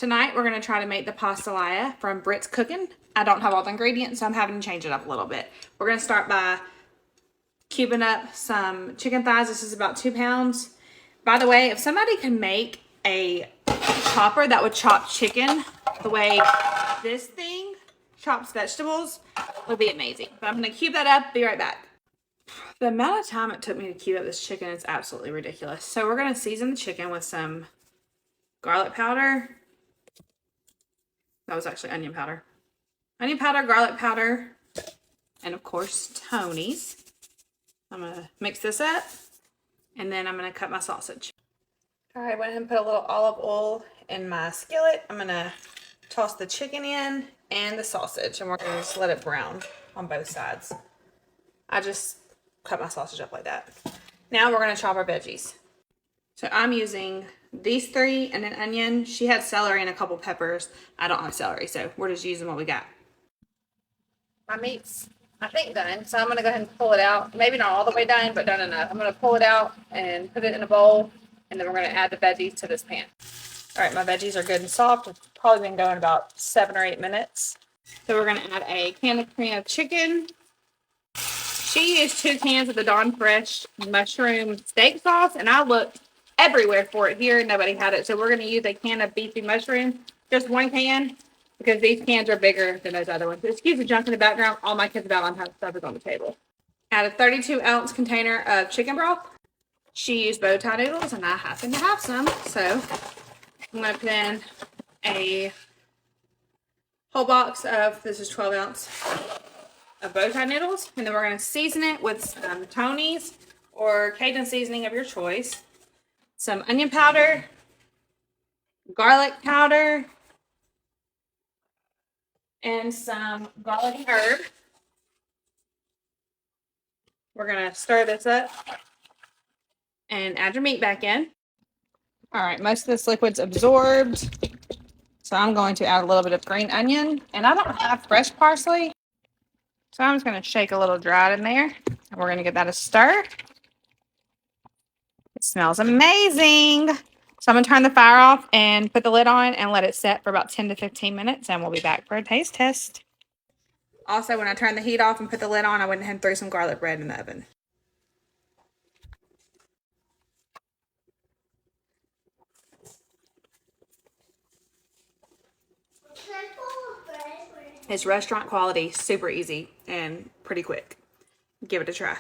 Tonight we're going to try to make the pastelaya from Britt's Cooking. I don't have all the ingredients, so I'm having to change it up a little bit. We're going to start by cubing up some chicken thighs. This is about 2 pounds. By the way, if somebody can make a chopper that would chop chicken the way this thing chops vegetables, it would be amazing. But I'm going to cube that up. Be right back. The amount of time it took me to cube up this chicken is absolutely ridiculous. So we're going to season the chicken with some garlic powder. That was actually onion powder. Onion powder, garlic powder, and of course, Tony's. I'm going to mix this up, and then I'm going to cut my sausage. All right, I went ahead and put a little olive oil in my skillet. I'm going to toss the chicken in and the sausage, and we're going to just let it brown on both sides. I just cut my sausage up like that. Now we're going to chop our veggies. So I'm using these 3 and an onion. She had celery and a couple peppers. I don't have celery, so we're just using what we got. My meat's, I think, done. So I'm going to go ahead and pull it out. Maybe not all the way done, but done enough. I'm going to pull it out and put it in a bowl, and then we're going to add the veggies to this pan. All right, my veggies are good and soft. It's probably been going about 7 or 8 minutes. So we're going to add a can of cream of chicken. She used 2 cans of the Dawn Fresh mushroom steak sauce, and I looked everywhere for it here. Nobody had it. So we're going to use a can of beefy mushroom, just 1 can, because these cans are bigger than those other ones. Excuse the junk in the background. All my kids' Valentine's stuff is on the table. Add a 32-ounce container of chicken broth. She used bow tie noodles, and I happen to have some. So I'm going to put in a whole box of, this is 12 ounce, of bow tie noodles. And then we're going to season it with some Tony's or Cajun seasoning of your choice. Some onion powder, garlic powder, and some garlic and herb. We're going to stir this up and add your meat back in. All right, most of this liquid's absorbed, so I'm going to add a little bit of green onion, and I don't have fresh parsley, so I'm just going to shake a little dried in there, and we're going to give that a stir. It smells amazing. So I'm going to turn the fire off and put the lid on and let it set for about 10 to 15 minutes, and we'll be back for a taste test. Also, when I turned the heat off and put the lid on, I went ahead and threw some garlic bread in the oven. It's restaurant quality, super easy, and pretty quick. Give it a try.